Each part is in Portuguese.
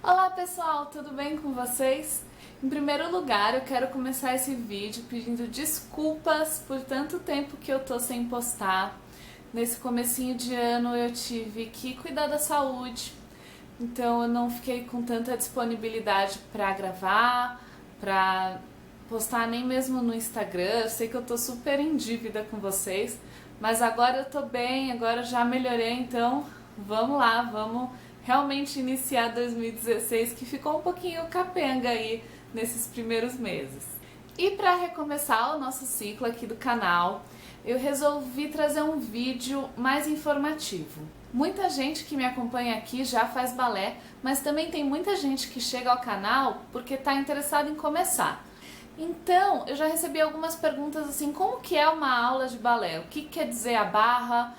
Olá pessoal, tudo bem com vocês? Em primeiro lugar, eu quero começar esse vídeo pedindo desculpas por tanto tempo que eu tô sem postar. Nesse comecinho de ano eu tive que cuidar da saúde, então eu não fiquei com tanta disponibilidade para gravar, para postar nem mesmo no Instagram. Eu sei que eu tô super em dívida com vocês, mas agora eu tô bem, agora eu já melhorei, então vamos lá, vamos realmente iniciar 2016, que ficou um pouquinho capenga aí nesses primeiros meses. E para recomeçar o nosso ciclo aqui do canal, eu resolvi trazer um vídeo mais informativo. Muita gente que me acompanha aqui já faz balé, mas também tem muita gente que chega ao canal porque está interessado em começar. Então, eu já recebi algumas perguntas assim, como que é uma aula de balé? O que quer dizer a barra?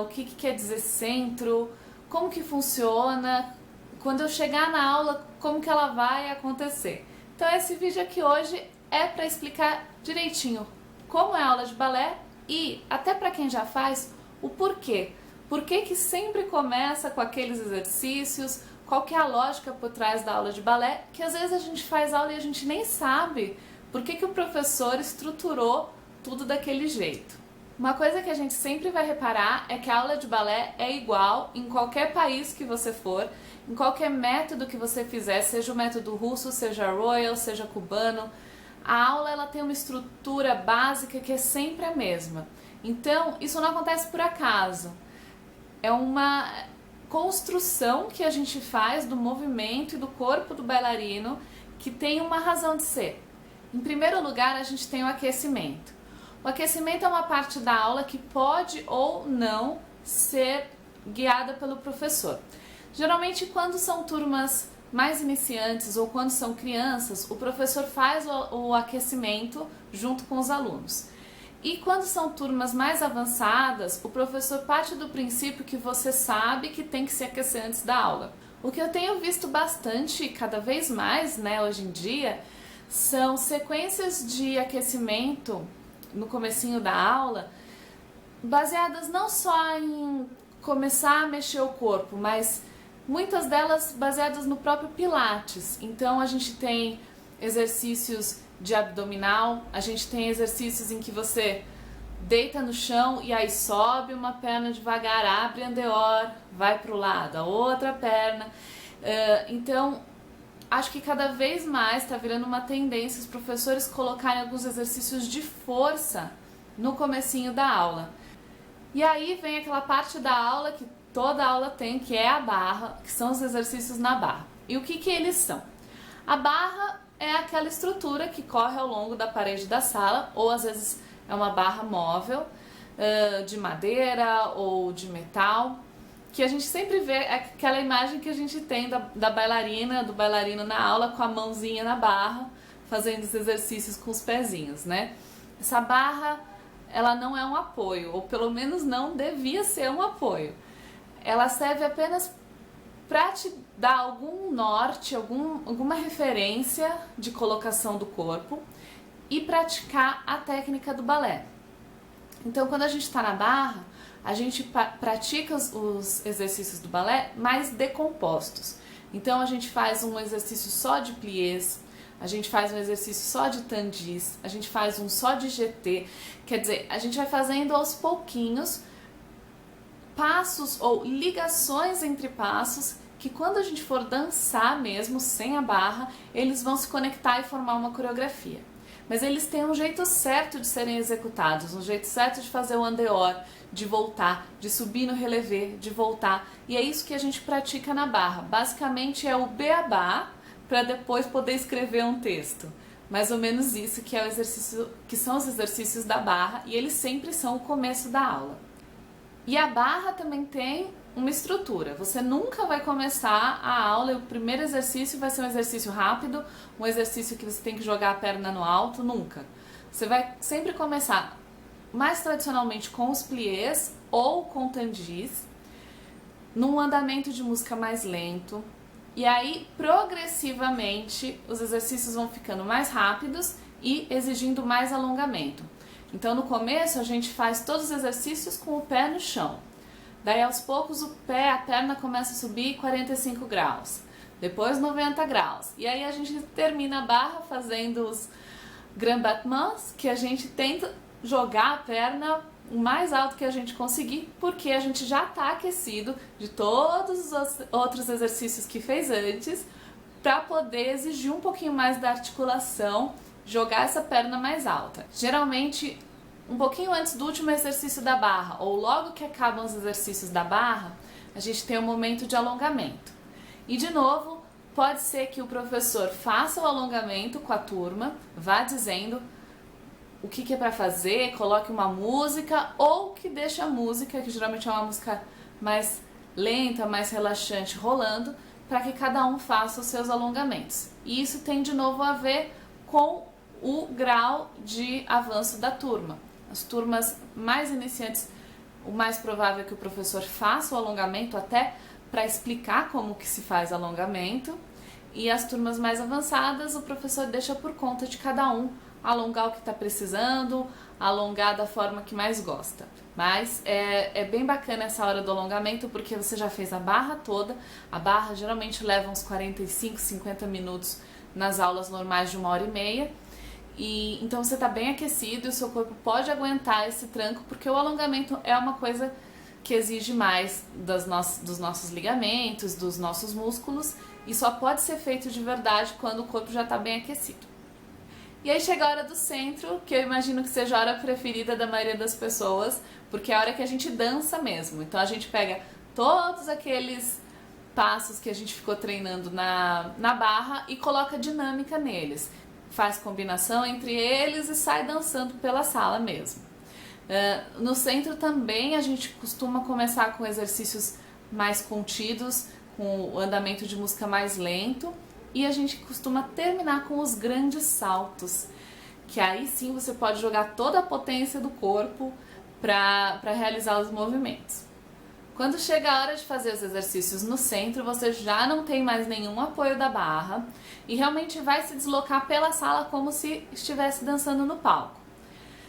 O que quer dizer centro? Como que funciona? Quando eu chegar na aula, como que ela vai acontecer? Então esse vídeo aqui hoje é para explicar direitinho como é a aula de balé e, até para quem já faz, o porquê. Por que sempre começa com aqueles exercícios, qual que é a lógica por trás da aula de balé, que às vezes a gente faz aula e a gente nem sabe por que o professor estruturou tudo daquele jeito. Uma coisa que a gente sempre vai reparar é que a aula de balé é igual em qualquer país que você for, em qualquer método que você fizer, seja o método russo, seja Royal, seja cubano. A aula ela tem uma estrutura básica que é sempre a mesma. Então, isso não acontece por acaso. É uma construção que a gente faz do movimento e do corpo do bailarino que tem uma razão de ser. Em primeiro lugar, a gente tem o aquecimento. O aquecimento é uma parte da aula que pode ou não ser guiada pelo professor. Geralmente, quando são turmas mais iniciantes ou quando são crianças, o professor faz o aquecimento junto com os alunos. E quando são turmas mais avançadas, o professor parte do princípio que você sabe que tem que se aquecer antes da aula. O que eu tenho visto bastante, cada vez mais, hoje em dia, são sequências de aquecimento no comecinho da aula, baseadas não só em começar a mexer o corpo, mas muitas delas baseadas no próprio Pilates. Então a gente tem exercícios de abdominal, a gente tem exercícios em que você deita no chão e aí sobe uma perna devagar, abre andeor, vai para o lado, a outra perna. Então acho que cada vez mais está virando uma tendência os professores colocarem alguns exercícios de força no comecinho da aula. E aí vem aquela parte da aula que toda aula tem, que é a barra, que são os exercícios na barra. E o que eles são? A barra é aquela estrutura que corre ao longo da parede da sala, ou às vezes é uma barra móvel, de madeira ou de metal, que a gente sempre vê aquela imagem que a gente tem da bailarina, do bailarino na aula com a mãozinha na barra, fazendo os exercícios com os pezinhos, né? Essa barra, ela não é um apoio, ou pelo menos não devia ser um apoio. Ela serve apenas para te dar algum norte, alguma referência de colocação do corpo e praticar a técnica do balé. Então, quando a gente está na barra, a gente pratica os exercícios do balé mais decompostos. Então a gente faz um exercício só de pliés, a gente faz um exercício só de tandis, a gente faz um só de GT. Quer dizer, a gente vai fazendo aos pouquinhos passos ou ligações entre passos que quando a gente for dançar mesmo, sem a barra, eles vão se conectar e formar uma coreografia. Mas eles têm um jeito certo de serem executados, um jeito certo de fazer o andeor, de voltar, de subir no relevé, de voltar. E é isso que a gente pratica na barra. Basicamente é o beabá para depois poder escrever um texto. Mais ou menos isso que é o exercício, que são os exercícios da barra, e eles sempre são o começo da aula. E a barra também tem uma estrutura. Você nunca vai começar a aula e o primeiro exercício vai ser um exercício rápido, um exercício que você tem que jogar a perna no alto, nunca. Você vai sempre começar mais tradicionalmente com os pliés ou com tandis, num andamento de música mais lento, e aí progressivamente os exercícios vão ficando mais rápidos e exigindo mais alongamento. Então no começo a gente faz todos os exercícios com o pé no chão. Daí aos poucos a perna começa a subir 45 graus. depois 90 graus. E aí a gente termina a barra fazendo os grand battements, que a gente tenta jogar a perna o mais alto que a gente conseguir, porque a gente já está aquecido de todos os outros exercícios que fez antes, para poder exigir um pouquinho mais da articulação, jogar essa perna mais alta. Geralmente, um pouquinho antes do último exercício da barra, ou logo que acabam os exercícios da barra, a gente tem um momento de alongamento. E de novo, pode ser que o professor faça o alongamento com a turma, vá dizendo o que é para fazer, coloque uma música, ou que deixe a música, que geralmente é uma música mais lenta, mais relaxante, rolando, para que cada um faça os seus alongamentos. E isso tem de novo a ver com o grau de avanço da turma. As turmas mais iniciantes, o mais provável é que o professor faça o alongamento até para explicar como que se faz alongamento, e as turmas mais avançadas o professor deixa por conta de cada um alongar o que está precisando, alongar da forma que mais gosta. Mas é bem bacana essa hora do alongamento, porque você já fez a barra toda. A barra geralmente leva uns 45, 50 minutos nas aulas normais de 1h30. E então você está bem aquecido e o seu corpo pode aguentar esse tranco, porque o alongamento é uma coisa que exige mais dos nossos ligamentos, dos nossos músculos, e só pode ser feito de verdade quando o corpo já está bem aquecido. E aí chega a hora do centro, que eu imagino que seja a hora preferida da maioria das pessoas, porque é a hora que a gente dança mesmo. Então a gente pega todos aqueles passos que a gente ficou treinando na barra e coloca dinâmica neles. Faz combinação entre eles e sai dançando pela sala mesmo. No centro também a gente costuma começar com exercícios mais contidos, com o andamento de música mais lento, e a gente costuma terminar com os grandes saltos, que aí sim você pode jogar toda a potência do corpo para realizar os movimentos. Quando chega a hora de fazer os exercícios no centro, você já não tem mais nenhum apoio da barra e realmente vai se deslocar pela sala como se estivesse dançando no palco.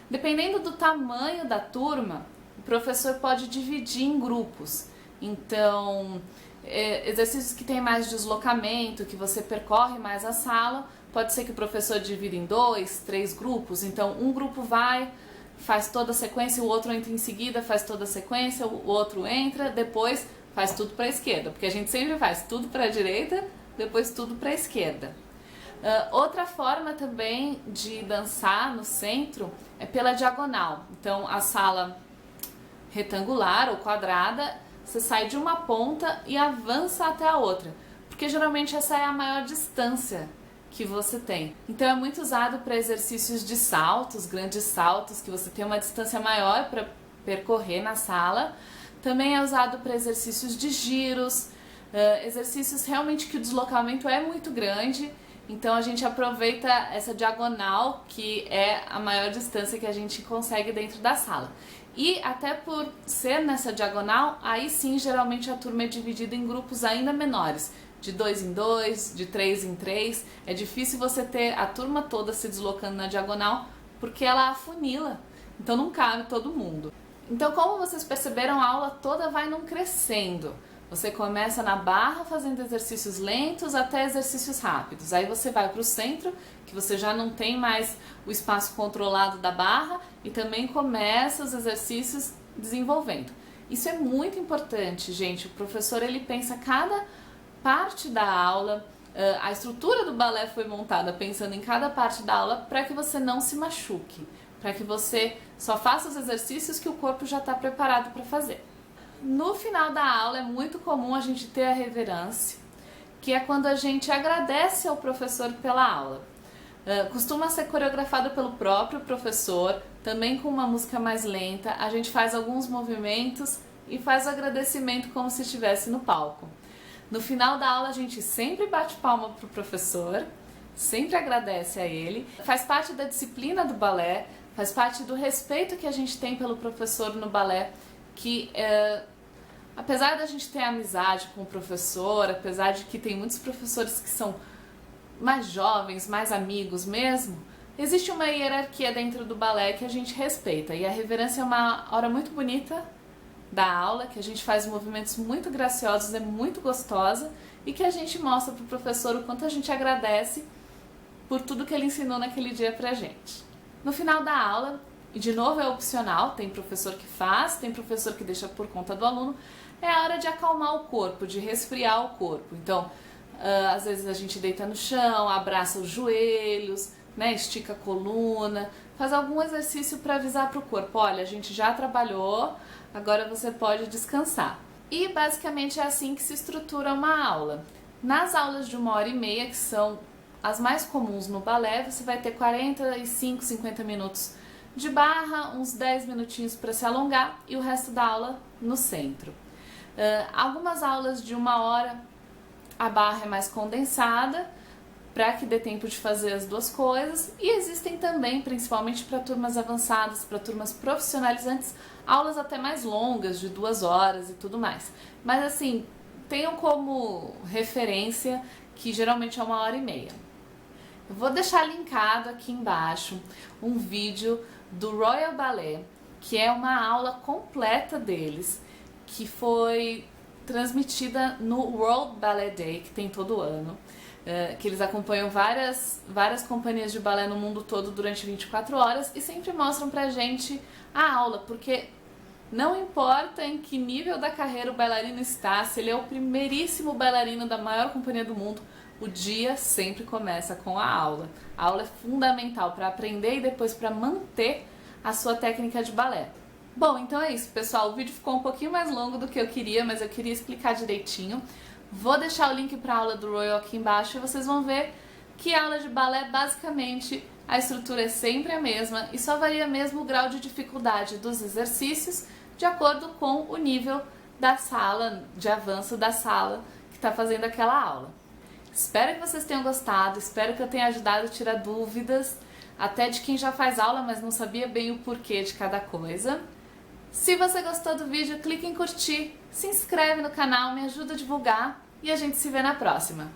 Dependendo do tamanho da turma, o professor pode dividir em grupos. Então, exercícios que tem mais deslocamento, que você percorre mais a sala, pode ser que o professor divida em 2, 3 grupos. Então, um grupo vai, faz toda a sequência, o outro entra em seguida, faz toda a sequência, o outro entra, depois faz tudo para a esquerda, porque a gente sempre faz tudo para a direita, depois tudo para a esquerda. Outra forma também de dançar no centro é pela diagonal. Então, a sala retangular ou quadrada, você sai de uma ponta e avança até a outra, porque geralmente essa é a maior distância que você tem. Então é muito usado para exercícios de saltos, grandes saltos, que você tem uma distância maior para percorrer na sala. Também é usado para exercícios de giros, exercícios realmente que o deslocamento é muito grande, então a gente aproveita essa diagonal, que é a maior distância que a gente consegue dentro da sala. E até por ser nessa diagonal, aí sim geralmente a turma é dividida em grupos ainda menores, de 2 em 2, de 3 em 3. É difícil você ter a turma toda se deslocando na diagonal, porque ela afunila, então não cabe todo mundo. Então, como vocês perceberam, a aula toda vai num crescendo. Você começa na barra fazendo exercícios lentos até exercícios rápidos. Aí você vai para o centro, que você já não tem mais o espaço controlado da barra, e também começa os exercícios desenvolvendo. Isso é muito importante, gente. O professor ele pensa cada parte da aula, a estrutura do balé foi montada pensando em cada parte da aula para que você não se machuque, para que você só faça os exercícios que o corpo já está preparado para fazer. No final da aula é muito comum a gente ter a reverência, que é quando a gente agradece ao professor pela aula. Costuma ser coreografado pelo próprio professor, também com uma música mais lenta. A gente faz alguns movimentos e faz o agradecimento como se estivesse no palco. No final da aula a gente sempre bate palma pro professor, sempre agradece a ele. Faz parte da disciplina do balé, faz parte do respeito que a gente tem pelo professor no balé, que apesar da gente ter amizade com o professor, apesar de que tem muitos professores que são mais jovens, mais amigos mesmo, existe uma hierarquia dentro do balé que a gente respeita, e a reverência é uma hora muito bonita da aula, que a gente faz movimentos muito graciosos, é muito gostosa, e que a gente mostra para o professor o quanto a gente agradece por tudo que ele ensinou naquele dia pra gente. No final da aula, e de novo é opcional, tem professor que faz, tem professor que deixa por conta do aluno, é a hora de acalmar o corpo, de resfriar o corpo. Então, às vezes a gente deita no chão, abraça os joelhos, né, estica a coluna, faz algum exercício para avisar para o corpo, olha, a gente já trabalhou, agora você pode descansar. E basicamente é assim que se estrutura uma aula. Nas aulas de 1h30, que são as mais comuns no balé, você vai ter 45, 50 minutos de barra, uns 10 minutinhos para se alongar e o resto da aula no centro. Algumas aulas de 1 hora, a barra é mais condensada, para que dê tempo de fazer as duas coisas, e existem também, principalmente para turmas avançadas, para turmas profissionalizantes, aulas até mais longas, de 2 horas e tudo mais. Mas assim, tenham como referência que geralmente é 1h30. Eu vou deixar linkado aqui embaixo um vídeo do Royal Ballet, que é uma aula completa deles, que foi transmitida no World Ballet Day, que tem todo ano, que eles acompanham várias companhias de balé no mundo todo durante 24 horas e sempre mostram pra gente a aula, porque não importa em que nível da carreira o bailarino está, se ele é o primeiríssimo bailarino da maior companhia do mundo, o dia sempre começa com a aula. A aula é fundamental para aprender e depois para manter a sua técnica de balé. Bom, então é isso, pessoal. O vídeo ficou um pouquinho mais longo do que eu queria, mas eu queria explicar direitinho. Vou deixar o link para a aula do Royal aqui embaixo e vocês vão ver que a aula de balé, basicamente, a estrutura é sempre a mesma e só varia mesmo o grau de dificuldade dos exercícios de acordo com o nível da sala, de avanço da sala que está fazendo aquela aula. Espero que vocês tenham gostado, espero que eu tenha ajudado a tirar dúvidas, até de quem já faz aula, mas não sabia bem o porquê de cada coisa. Se você gostou do vídeo, clique em curtir, se inscreve no canal, me ajuda a divulgar e a gente se vê na próxima.